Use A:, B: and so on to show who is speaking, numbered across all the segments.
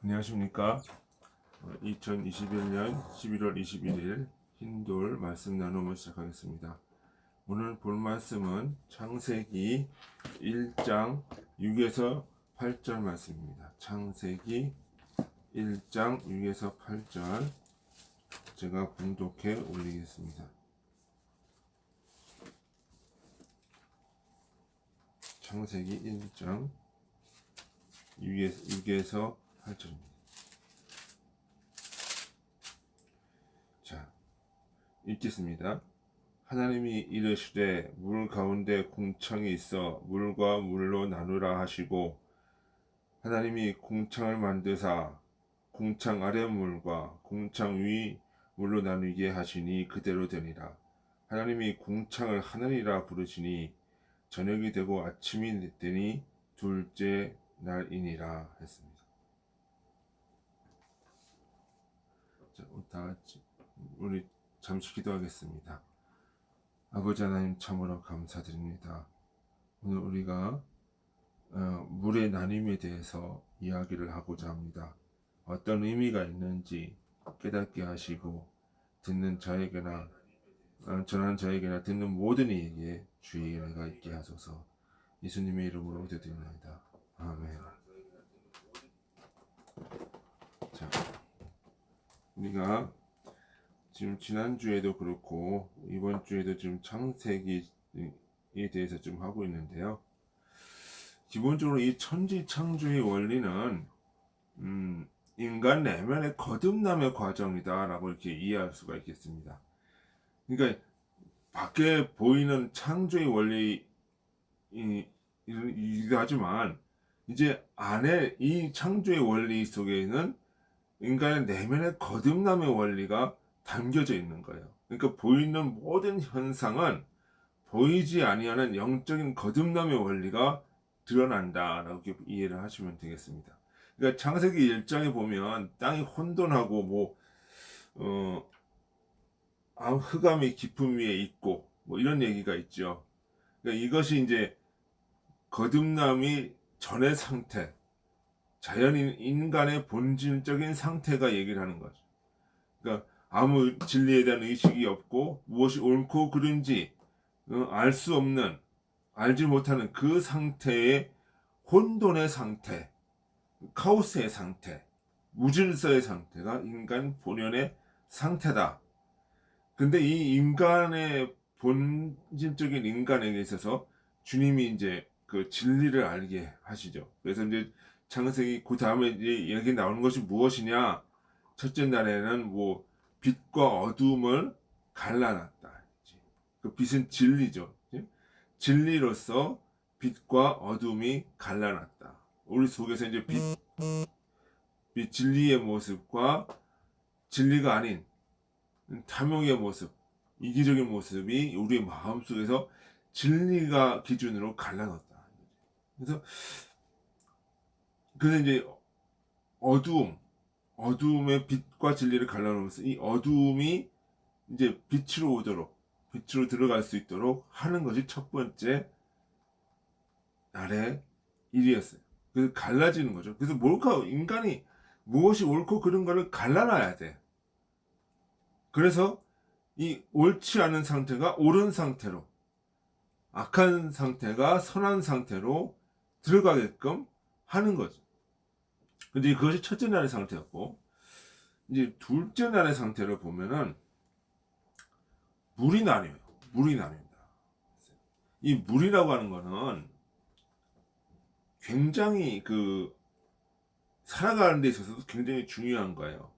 A: 안녕하십니까. 2021년 11월 21일 흰돌 말씀 나눔을 시작하겠습니다. 오늘 볼 말씀은 창세기 1장 6에서 8절 말씀입니다. 창세기 1장 6에서 8절 제가 봉독해 올리겠습니다. 창세기 1장 6에서 8절입니다. 자, 읽겠습니다. 하나님이 이르시되 물 가운데 궁창이 있어 물과 물로 나누라 하시고 하나님이 궁창을 만드사 궁창 아래 물과 궁창 위 물로 나누게 하시니 그대로 되니라. 하나님이 궁창을 하늘이라 부르시니 저녁이 되고 아침이 되니 둘째 날이니라 했습니다. 자, 다 같이 우리 잠시 기도하겠습니다. 아버지 하나님 참으로 감사드립니다. 오늘 우리가 물의 나눔에 대해서 이야기를 하고자 합니다. 어떤 의미가 있는지 깨닫게 하시고 듣는 저에게나 전하는 저에게나 듣는 모든 이에게 주의 은혜가 있게 하소서. 예수님의 이름으로 기도드립니다. 아멘. 자, 우리가 지금 지난주에도 그렇고 이번 주에도 지금 창세기에 대해서 좀 하고 있는데요. 기본적으로 이 천지창조의 원리는 인간 내면의 거듭남의 과정이다라고 이렇게 이해할 수가 있겠습니다. 그러니까 밖에 보이는 창조의 원리이기도 하지만 이제 안에 이 창조의 원리 속에는 인간의 내면의 거듭남의 원리가 담겨져 있는 거예요. 그러니까 보이는 모든 현상은 보이지 아니하는 영적인 거듭남의 원리가 드러난다라고 이해를 하시면 되겠습니다. 그러니까 창세기 1장에 보면 땅이 혼돈하고 흑암이 깊음 위에 있고 이런 얘기가 있죠. 그러니까 이것이 이제 거듭남이 전의 상태, 자연인 인간의 본질적인 상태가 얘기를 하는 거죠. 그러니까 아무 진리에 대한 의식이 없고 무엇이 옳고 그른지 알 수 없는, 알지 못하는 그 상태의 혼돈의 상태, 카오스의 상태, 무질서의 상태가 인간 본연의 상태다. 근데 이 인간의 본질적인 인간에게 있어서 주님이 이제 그 진리를 알게 하시죠. 그래서 이제 창세기 그 다음에 이제 여기 나오는 것이 무엇이냐? 첫째 날에는 빛과 어둠을 갈라놨다. 그 빛은 진리죠. 진리로서 빛과 어둠이 갈라놨다. 우리 속에서 이제 빛 진리의 모습과 진리가 아닌 탐욕의 모습, 이기적인 모습이 우리의 마음 속에서 진리가 기준으로 갈라놨다. 그래서 이제 어두움의 빛과 진리를 갈라놓으면서 이 어두움이 이제 빛으로 들어갈 수 있도록 하는 것이 첫 번째 날의 일이었어요. 그래서 갈라지는 거죠. 그래서 인간이 무엇이 옳고 그른 거를 갈라놔야 돼. 그래서 이 옳지 않은 상태가 옳은 상태로, 악한 상태가 선한 상태로 들어가게끔 하는 거죠. 근데 그것이 첫째 날의 상태였고, 이제 둘째 날의 상태를 보면은 물이 나뉘어요. 물이 나뉜다. 이 물이라고 하는 거는 굉장히 살아가는 데 있어서도 굉장히 중요한 거예요.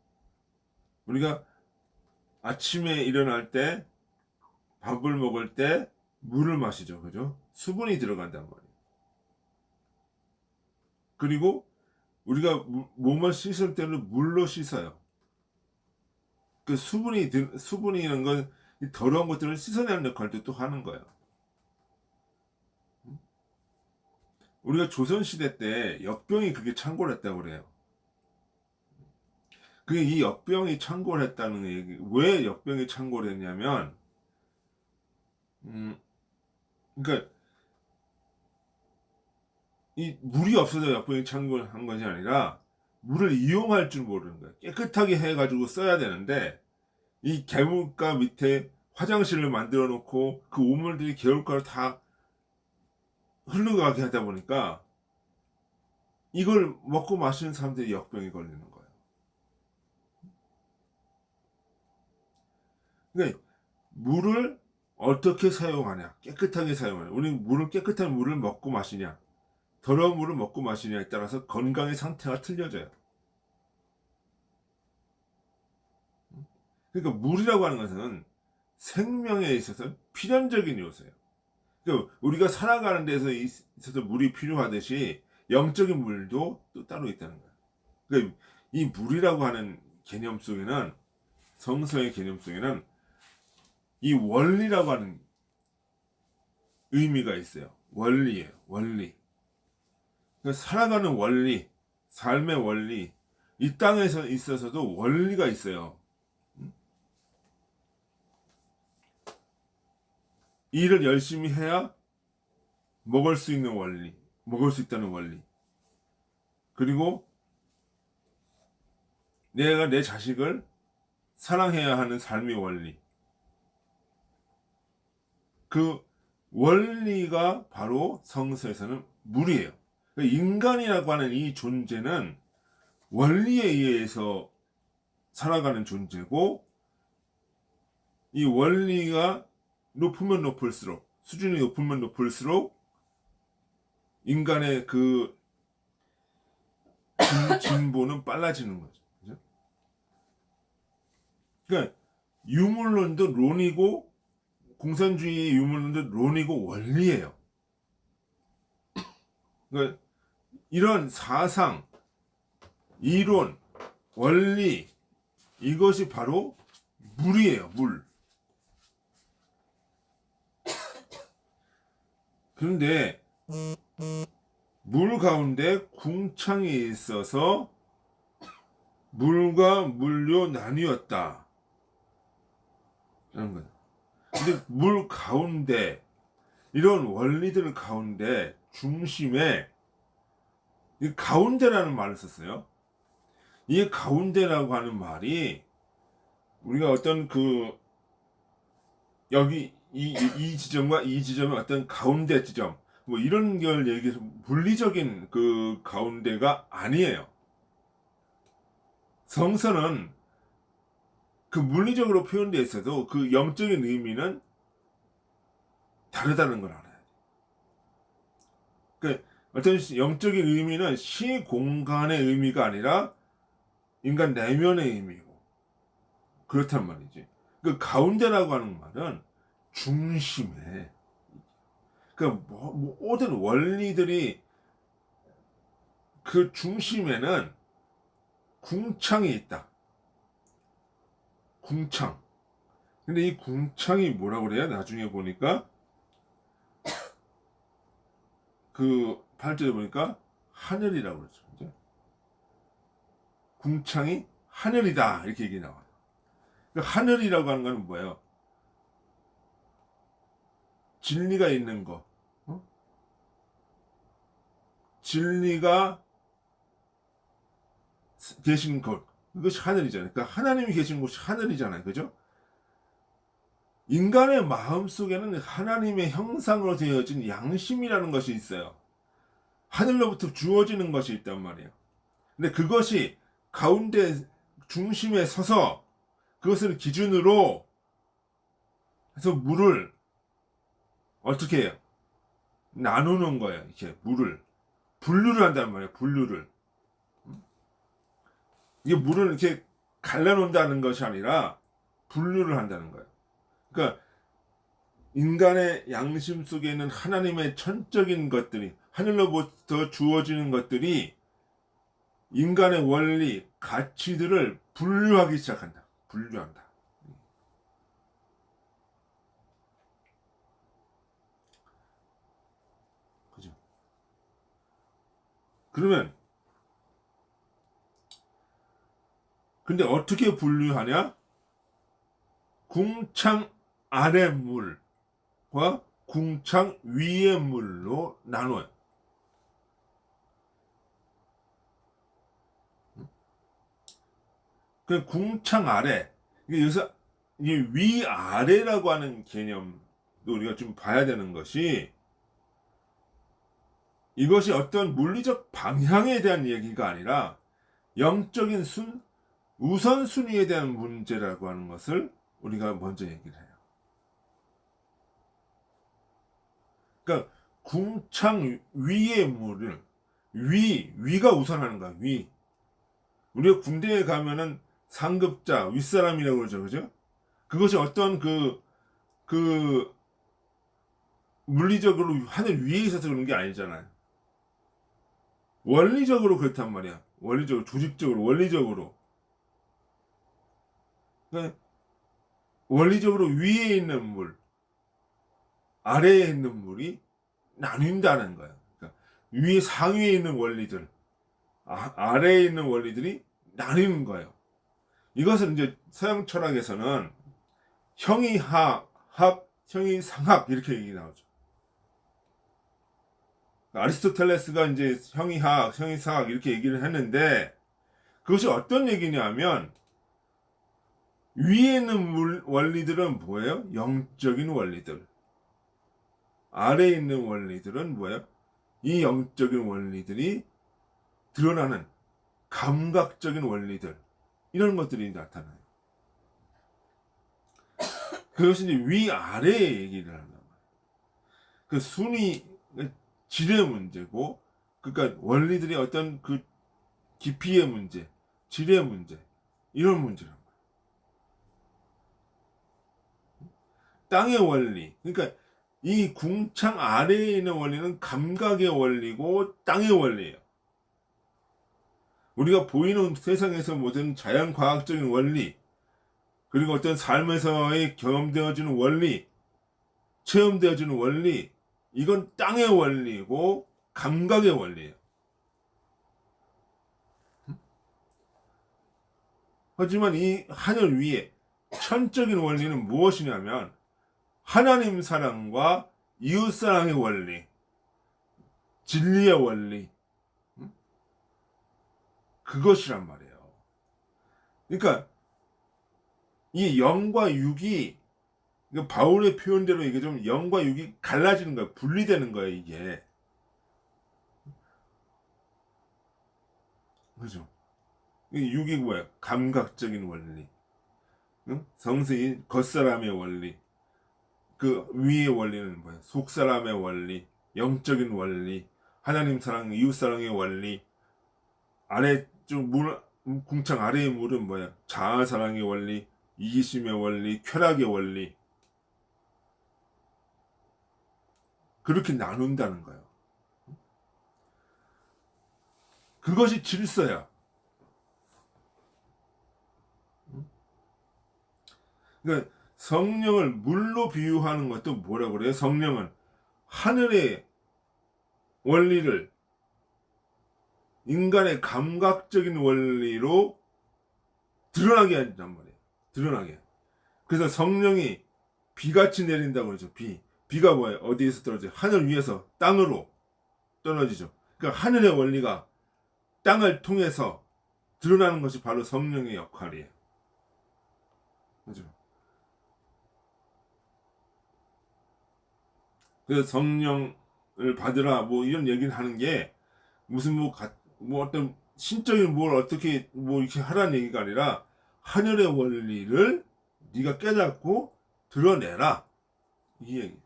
A: 우리가 아침에 일어날 때, 밥을 먹을 때 물을 마시죠. 그죠? 수분이 들어간단 말이에요. 그리고 우리가 몸을 씻을 때는 물로 씻어요. 그 수분이라는 건 더러운 것들을 씻어내는 역할도 또 하는 거예요. 우리가 조선시대 때 역병이 그게 창궐 했다고 그래요. 그게 이 역병이 창궐 했다는 얘기, 왜 역병이 창궐 했냐면, 그러니까 이 물이 없어서 역병이 창궐한 것이 아니라 물을 이용할 줄 모르는 거예요. 깨끗하게 해가지고 써야 되는데 이 개울가 밑에 화장실을 만들어 놓고 그 오물들이 개울가로 다 흘러가게 하다 보니까 이걸 먹고 마시는 사람들이 역병이 걸리는 거예요. 그러니까 물을 어떻게 사용하냐, 깨끗하게 사용하냐. 우리 물을 깨끗한 물을 먹고 마시냐, 더러운 물을 먹고 마시냐에 따라서 건강의 상태가 틀려져요. 그러니까 물이라고 하는 것은 생명에 있어서 필연적인 요소예요. 그러니까 우리가 살아가는 데서 있어서 물이 필요하듯이 영적인 물도 또 따로 있다는 거예요. 그러니까 이 물이라고 하는 개념 속에는, 성서의 개념 속에는 이 원리라고 하는 의미가 있어요. 원리예요. 원리. 그러니까 살아가는 원리, 삶의 원리, 이 땅에서 있어서도 원리가 있어요. 일을 열심히 해야 먹을 수 있는 원리, 먹을 수 있다는 원리. 그리고 내가 내 자식을 사랑해야 하는 삶의 원리. 그 원리가 바로 성서에서는 물이에요. 그러니까 인간이라고 하는 이 존재는 원리에 의해서 살아가는 존재고, 이 원리가 높으면 높을수록, 수준이 높으면 높을수록 인간의 그 진보는 빨라지는 거죠. 그죠? 그러니까 유물론도 론이고, 공산주의의 유물론도 론이고 원리예요. 그러니까 이런 사상, 이론, 원리, 이것이 바로 물이에요. 물. 그런데 물 가운데 궁창이 있어서 물과 물로 나뉘었다. 라는 거예요. 근데 물 가운데, 이런 원리들 가운데 중심에 이 가운데라는 말을 썼어요. 이 가운데라고 하는 말이 우리가 어떤 그 여기 이 지점과 이 지점의 어떤 가운데 지점, 뭐 이런 걸 얘기해서 물리적인 그 가운데가 아니에요. 성서는 그 물리적으로 표현되어 있어도 그 영적인 의미는 다르다는 걸 알아야 돼. 그 어떤 영적인 의미는 시공간의 의미가 아니라 인간 내면의 의미고 그렇단 말이지. 그 가운데라고 하는 말은 중심에, 그 모든 원리들이 그 중심에는 궁창이 있다. 궁창. 근데 이 궁창이 뭐라고 그래요? 나중에 보니까 그 8절에 보니까 하늘이라고 그랬죠. 그죠? 궁창이 하늘이다. 이렇게 얘기 나와요. 그러니까 하늘이라고 하는 건 뭐예요? 진리가 있는 거. 어? 진리가 계신 것. 이것이 하늘이잖아요. 그러니까 하나님이 계신 곳이 하늘이잖아요. 그죠? 인간의 마음 속에는 하나님의 형상으로 되어진 양심이라는 것이 있어요. 하늘로부터 주어지는 것이 있단 말이에요. 근데 그것이 가운데 중심에 서서 그것을 기준으로 해서 물을 어떻게 해요? 나누는 거예요. 이렇게 물을 분류를 한단 말이에요. 분류를. 이게 물을 이렇게 갈라놓는다는 것이 아니라 분류를 한다는 거예요. 그러니까 인간의 양심 속에 있는 하나님의 천적인 것들이, 하늘로부터 주어지는 것들이 인간의 원리, 가치들을 분류하기 시작한다. 분류한다. 그죠? 그러면 근데 어떻게 분류하냐? 궁창 아래 물과 궁창 위의 물로 나눠요. 그 궁창 아래, 이게 여기서 이게 위아래라고 하는 개념도 우리가 좀 봐야 되는 것이, 이것이 어떤 물리적 방향에 대한 얘기가 아니라 영적인 우선순위에 대한 문제라고 하는 것을 우리가 먼저 얘기를 해요. 그러니까 궁창 위의 물을 위가 우선하는 거야. 우리가 군대에 가면은 상급자 윗사람이라고 그러죠, 그죠? 그것이 어떤 그 물리적으로 하늘 위에 있어서 그런 게 아니잖아요. 원리적으로 그렇단 말이야. 원리적으로, 조직적으로, 원리적으로. 그러니까 원리적으로 위에 있는 물, 아래에 있는 물이 나뉜다는 거야. 그러니까 위에 상위에 있는 원리들, 아래에 있는 원리들이 나뉘는 거예요. 이것은 이제 서양 철학에서는 형이 하학, 형이 상학 이렇게 얘기 나오죠. 아리스토텔레스가 이제 형이 하학, 형이 상학 이렇게 얘기를 했는데, 그것이 어떤 얘기냐면 위에 있는 원리들은 뭐예요? 영적인 원리들. 아래에 있는 원리들은 뭐예요? 이 영적인 원리들이 드러나는 감각적인 원리들, 이런 것들이 나타나요. 그것이 이제 위아래의 얘기를 한단 말이에요. 그 순위, 질의 문제고, 그러니까 원리들이 어떤 그 깊이의 문제, 질의 문제, 이런 문제란 말이에요. 땅의 원리, 그러니까 이 궁창 아래에 있는 원리는 감각의 원리고 땅의 원리예요. 우리가 보이는 세상에서 모든 자연과학적인 원리, 그리고 어떤 삶에서의 경험되어지는 원리, 체험되어지는 원리, 이건 땅의 원리고 감각의 원리예요. 하지만 이 하늘 위에 천적인 원리는 무엇이냐면 하나님 사랑과 이웃 사랑의 원리, 진리의 원리, 그것이란 말이에요. 그러니까 이 영과 육이, 바울의 표현대로 이게 좀 영과 육이 갈라지는 거예요. 분리되는 거예요, 이게. 그죠? 육이 뭐예요? 감각적인 원리. 응? 성세인 겉사람의 원리. 그 위의 원리는 뭐예요? 속사람의 원리, 영적인 원리, 하나님 사랑, 이웃 사랑의 원리. 아래 좀 궁창 아래의 물은 뭐예요? 자아 사랑의 원리, 이기심의 원리, 쾌락의 원리. 그렇게 나눈다는 거예요. 그것이 질서야. 그러니까 성령을 물로 비유하는 것도 뭐라고 그래요? 성령은 하늘의 원리를 인간의 감각적인 원리로 드러나게 한단 말이에요. 드러나게. 그래서 성령이 비같이 내린다고 그러죠. 비가 뭐예요? 어디에서 떨어져요? 하늘 위에서 땅으로 떨어지죠. 그러니까 하늘의 원리가 땅을 통해서 드러나는 것이 바로 성령의 역할이에요. 그죠? 그래서 성령을 받으라 뭐 이런 얘기를 하는 게 무슨 뭐 어떤 신적인 뭘 어떻게 뭐 이렇게 하라는 얘기가 아니라 하늘의 원리를 네가 깨닫고 드러내라, 이 얘기.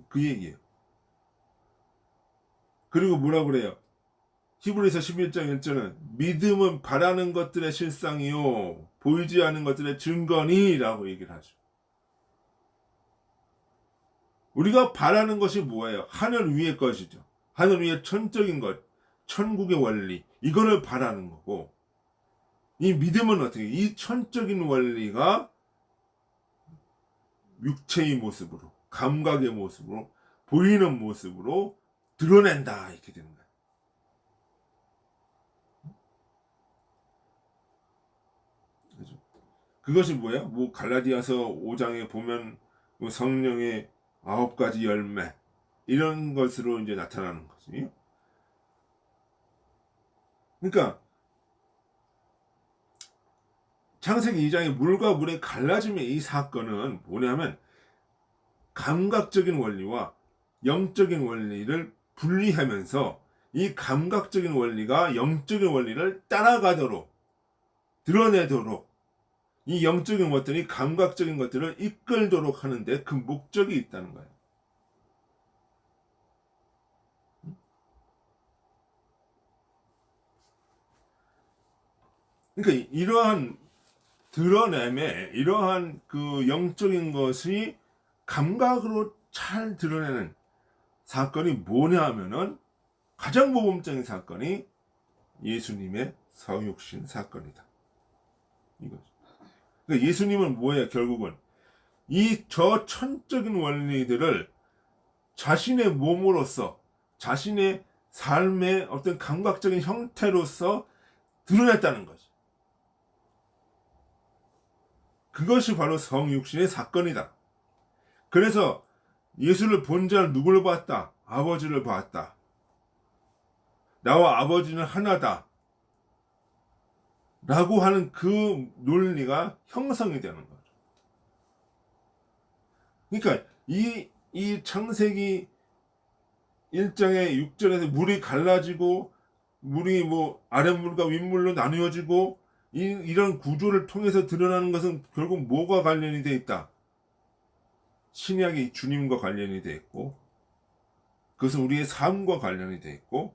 A: 그 얘기예요. 그리고 뭐라 그래요? 히브리서 11장 1절은 믿음은 바라는 것들의 실상이요 보이지 않는 것들의 증거니라고 얘기를 하죠. 우리가 바라는 것이 뭐예요? 하늘 위의 것이죠. 하늘 위의 천적인 것, 천국의 원리, 이거를 바라는 거고, 이 믿음은 어떻게, 이 천적인 원리가 육체의 모습으로, 감각의 모습으로, 보이는 모습으로 드러낸다, 이렇게 되는 거예요. 그죠? 그것이 뭐예요? 뭐 갈라디아서 5장에 보면 뭐 성령의 9가지 열매, 이런 것으로 이제 나타나는 거지. 그러니까 창세기 2장의 물과 물의 갈라짐의 이 사건은 뭐냐면 감각적인 원리와 영적인 원리를 분리하면서 이 감각적인 원리가 영적인 원리를 따라가도록 드러내도록 이 영적인 것들이 감각적인 것들을 이끌도록 하는데 그 목적이 있다는 거예요. 그러니까 이러한 드러냄에 이러한 그 영적인 것이 감각으로 잘 드러내는 사건이 뭐냐 하면은 가장 모범적인 사건이 예수님의 성육신 사건이다. 이거죠. 그러니까 예수님은 뭐예요? 결국은 이 저천적인 원리들을 자신의 몸으로서 자신의 삶의 어떤 감각적인 형태로서 드러냈다는 거죠. 그것이 바로 성육신의 사건이다. 그래서 예수를 본 자는 누구를 봤다? 아버지를 봤다. 나와 아버지는 하나다. 라고 하는 그 논리가 형성이 되는 거죠. 그러니까 이 창세기 1장의 6절에서 물이 갈라지고 물이 뭐 아랫물과 윗물로 나누어지고 이런 구조를 통해서 드러나는 것은 결국 뭐가 관련이 되어 있다? 신약이 주님과 관련이 되어 있고 그것은 우리의 삶과 관련이 되어 있고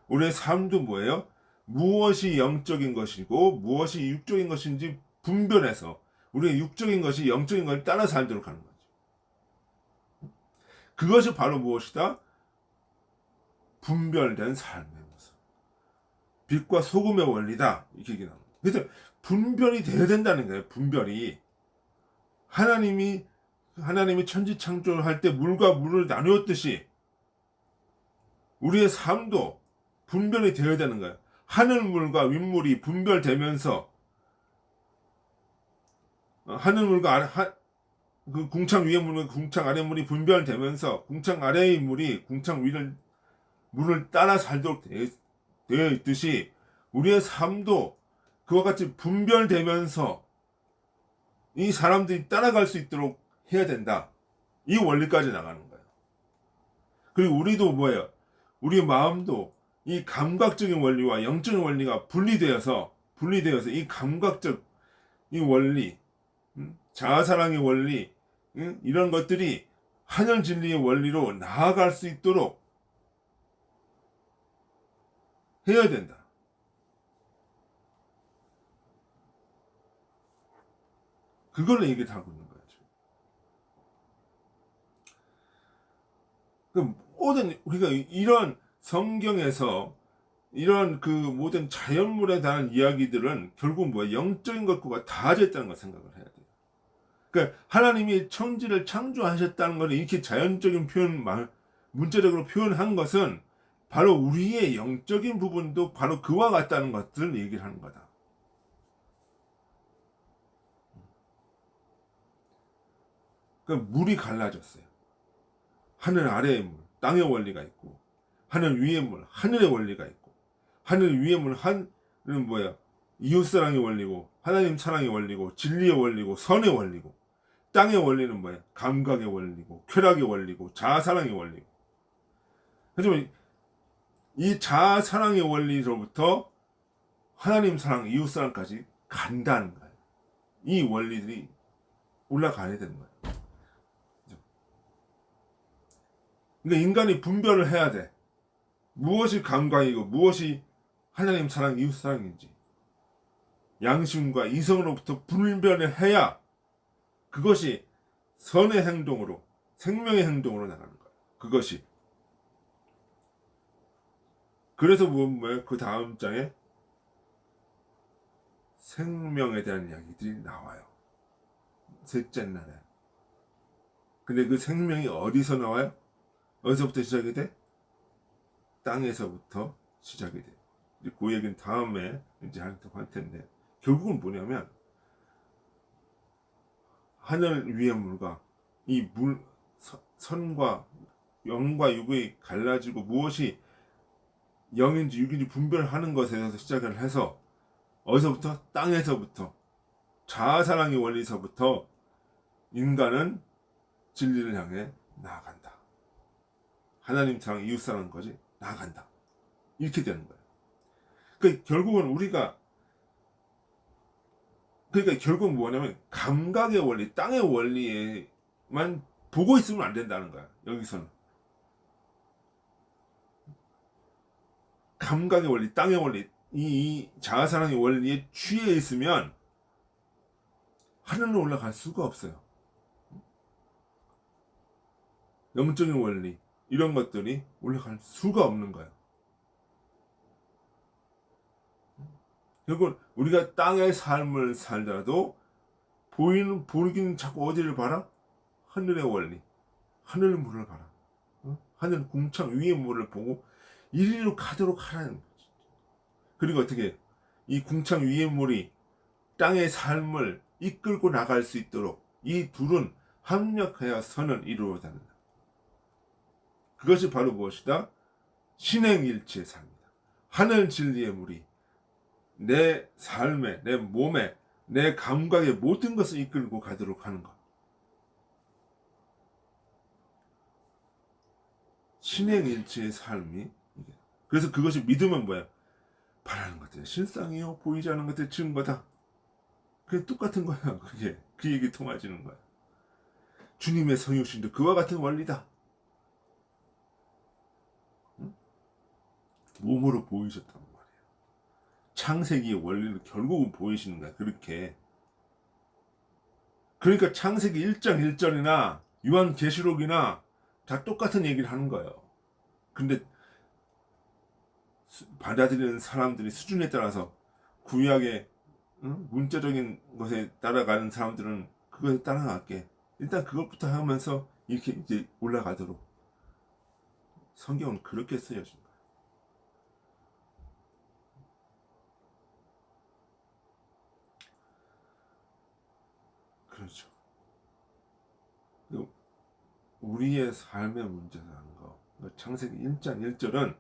A: 우리의 삶도 뭐예요? 무엇이 영적인 것이고 무엇이 육적인 것인지 분별해서 우리의 육적인 것이 영적인 것을 따라 살도록 하는 거죠. 그것이 바로 무엇이다? 분별된 삶의 모습. 빛과 소금의 원리다. 이렇게 얘기합니다. 그래서 분별이 돼야 된다는 거예요. 분별이. 하나님이 천지 창조를 할 때 물과 물을 나누었듯이 우리의 삶도 분별이 되어야 되는 거예요. 하늘물과 윗물이 분별되면서 하늘물과 그 궁창 위의 물과 궁창 아래 물이 분별되면서 궁창 아래의 물이 궁창 위를 물을 따라 살도록 되어 있듯이 우리의 삶도 그와 같이 분별되면서 이 사람들이 따라갈 수 있도록 해야 된다. 이 원리까지 나가는 거예요. 그리고 우리도 뭐예요? 우리 마음도 이 감각적인 원리와 영적인 원리가 분리되어서 이 감각적 이 원리, 자아사랑의 원리, 이런 것들이 하늘 진리의 원리로 나아갈 수 있도록 해야 된다. 그걸 얘기를 하고 있는 거예요. 그러니까 이런 성경에서 이런 그 모든 자연물에 대한 이야기들은 결국 뭐야? 영적인 것과 닿아져 있다는 걸 생각을 해야 돼요. 그러니까 하나님이 천지를 창조하셨다는 걸 이렇게 자연적인 문자적으로 표현한 것은 바로 우리의 영적인 부분도 바로 그와 같다는 것들을 얘기를 하는 거다. 그러니까 물이 갈라졌어요. 하늘 아래의 물, 땅의 원리가 있고 하늘 위의 물, 하늘의 원리가 있고 하늘 위의 물, 하늘은 뭐야? 이웃사랑의 원리고 하나님 사랑의 원리고 진리의 원리고 선의 원리고 땅의 원리는 뭐야? 감각의 원리고 쾌락의 원리고 자아사랑의 원리고. 하지만 이 자아사랑의 원리로부터 하나님 사랑, 이웃사랑까지 간다는 거예요. 이 원리들이 올라가야 되는 거예요. 그러니까 인간이 분별을 해야 돼. 무엇이 감각이고 무엇이 하나님 사랑, 이웃 사랑인지 양심과 이성으로부터 분별을 해야 그것이 선의 행동으로 생명의 행동으로 나가는 거예요. 그것이. 그래서 뭐예요? 그 다음 장에 생명에 대한 이야기들이 나와요. 셋째 날에. 근데 그 생명이 어디서 나와요? 어디서부터 시작이 돼? 땅에서부터 시작이 돼. 그 얘기는 다음에 이제 할 텐데 결국은 뭐냐면 하늘 위의 물과 이 선과 영과 육이 갈라지고 무엇이 영인지 육인지 분별하는 것에서 시작을 해서 어디서부터? 땅에서부터 자아사랑의 원리에서부터 인간은 진리를 향해 나아간다. 하나님 사랑, 이웃 사랑까지 나아간다. 이렇게 되는 거예요. 그러니까 결국은 결국은 뭐냐면 감각의 원리, 땅의 원리에만 보고 있으면 안 된다는 거야. 여기서는 감각의 원리, 땅의 원리, 이 자아사랑의 원리에 취해 있으면 하늘로 올라갈 수가 없어요. 영적인 원리 이런 것들이 올라갈 수가 없는 거예요. 결국 우리가 땅의 삶을 살더라도 보이기는 자꾸 어디를 봐라? 하늘의 원리, 하늘 물을 봐라. 하늘 궁창 위의 물을 보고 이리로 가도록 하라는 거지. 그리고 어떻게 이 궁창 위의 물이 땅의 삶을 이끌고 나갈 수 있도록 이 둘은 합력하여 선을 이루어가는다. 그것이 바로 무엇이다? 신행일치의 삶이다. 하늘 진리의 물이 내 삶에, 내 몸에, 내 감각의 모든 것을 이끌고 가도록 하는 것. 신행일치의 삶이 이게. 그래서 그것이 믿으면 뭐야? 바라는 것들 실상이요, 보이지 않는 것들 증거다. 그게 똑같은 거야. 그게 그 얘기 통하지는 거야. 주님의 성육신도 그와 같은 원리다. 응? 몸으로 보이셨단 말이에요. 창세기의 원리를 결국은 보이시는 거야. 그렇게. 그러니까 창세기 1장 1절이나 요한계시록이나 다 똑같은 얘기를 하는 거예요. 근데 받아들이는 사람들이 수준에 따라서 구약의 문자적인 것에 따라가는 사람들은 그것에 따라갈게. 일단 그것부터 하면서 이렇게 이제 올라가도록 성경은 그렇게 쓰여진 거예요. 그렇죠. 우리의 삶의 문제라는 거. 창세기 1장 1절은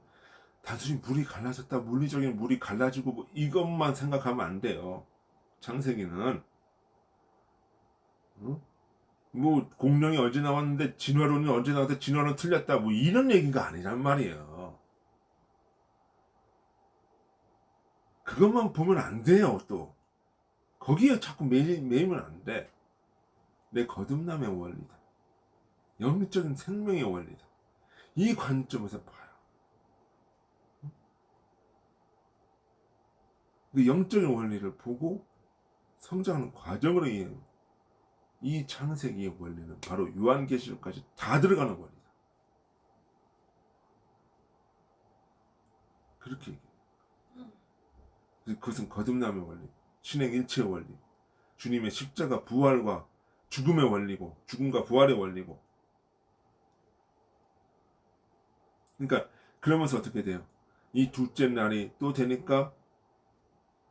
A: 단순히 물이 갈라졌다, 물리적인 물이 갈라지고 뭐 이것만 생각하면 안 돼요. 창세기는 뭐 공룡이 언제 나왔는데 진화론이 언제 나왔는데 진화론 틀렸다 뭐 이런 얘기가 아니란 말이에요. 그것만 보면 안 돼요. 또 거기에 자꾸 매이면 안 돼. 내 거듭남의 원리다. 영적인 생명의 원리다. 이 관점에서 봐요. 그 영적인 원리를 보고 성장하는 과정으로 이 창세기의 원리는 바로 요한계시록까지 다 들어가는 원리다. 그렇게 얘기해요. 그것은 거듭남의 원리, 신행일체의 원리, 주님의 십자가 부활과 죽음의 원리고 죽음과 부활의 원리고. 그러니까 그러면서 어떻게 돼요? 이 둘째 날이 또 되니까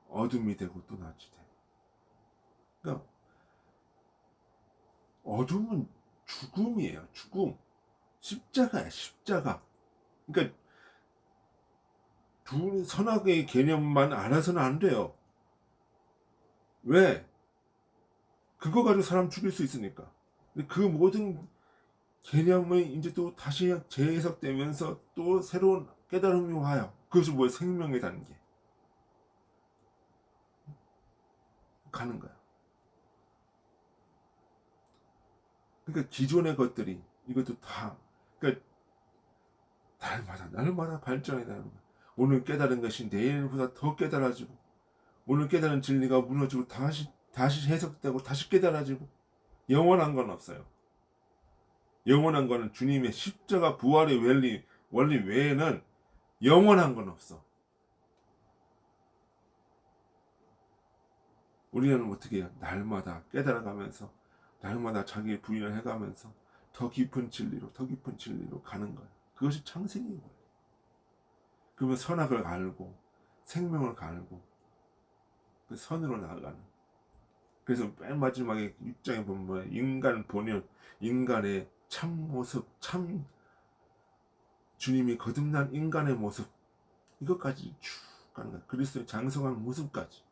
A: 어둠이 되고 또 낮이 돼. 그러니까 어둠은 죽음이에요. 죽음. 십자가야. 십자가. 그러니까 둘 선악의 개념만 알아서는 안 돼요. 왜? 그거 가지고 사람 죽일 수 있으니까. 근데 그 모든 개념이 이제 또 다시 재해석되면서 또 새로운 깨달음이 와요. 그것이 뭐예요? 생명의 단계. 가는 거야. 그러니까 기존의 것들이 이것도 다 그러니까 날마다 발전해 나가는 거야. 오늘 깨달은 것이 내일보다 더 깨달아지고 오늘 깨달은 진리가 무너지고 다시 해석되고 다시 깨달아지고 영원한 건 없어요. 영원한 거는 주님의 십자가 부활의 원리 외에는 영원한 건 없어. 우리는 어떻게 해요? 날마다 깨달아가면서 날마다 자기 부인을 해가면서 더 깊은 진리로 가는 거예요. 그것이 창세기인 거예요. 그러면 선악을 알고 생명을 알고 그 선으로 나아가는. 그래서 맨 마지막에 6장에 보면 인간 본연, 인간의 참 모습, 참 주님이 거듭난 인간의 모습, 이것까지 쭉 가는 거야. 그리스도의 장성한 모습까지.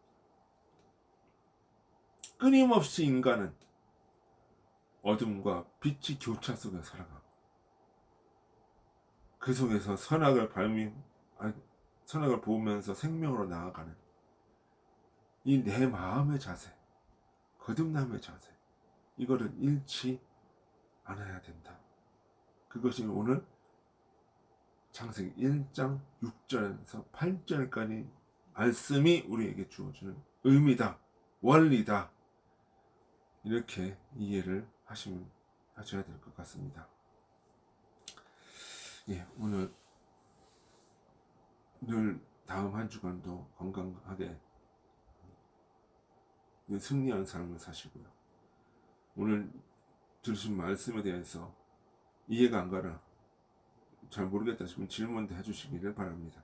A: 끊임없이 인간은 어둠과 빛이 교차 속에 살아가고 그 속에서 선악을 보면서 생명으로 나아가는 이 내 마음의 자세, 거듭남의 자세, 이거를 잃지 않아야 된다. 그것이 오늘 창세기 1장 6절에서 8절까지 말씀이 우리에게 주어주는 의미다, 원리다. 이렇게 이해를 하셔야 될 것 같습니다. 예, 오늘 늘 다음 한 주간도 건강하게 승리한 삶을 사시고요. 오늘 들으신 말씀에 대해서 이해가 안 가나 잘 모르겠다 싶으면 질문도 해주시기를 바랍니다.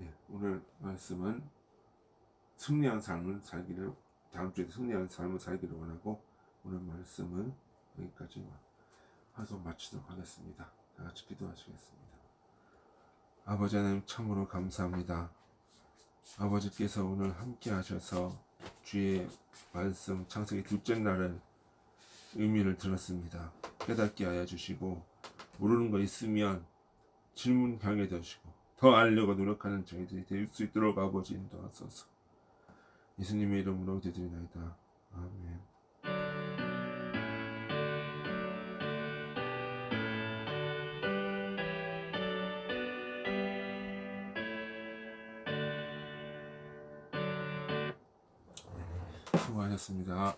A: 예, 오늘 말씀은 승리한 삶을 살기를, 다음 주에 승리한 삶을 살기를 원하고 오늘 말씀은 여기까지 하소 마치도록 하겠습니다. 다 같이 기도하시겠습니다. 아버지 하나님 참으로 감사합니다. 아버지께서 오늘 함께 하셔서 주의 말씀 창세기 둘째 날은 의미를 들었습니다. 깨닫게 하여 주시고 모르는 거 있으면 질문하게 되시고 더 알려고 노력하는 저희들이 될 수 있도록 아버지 인도하소서. 예수님의 이름으로 기도드리나이다. 아멘. 수고하셨습니다.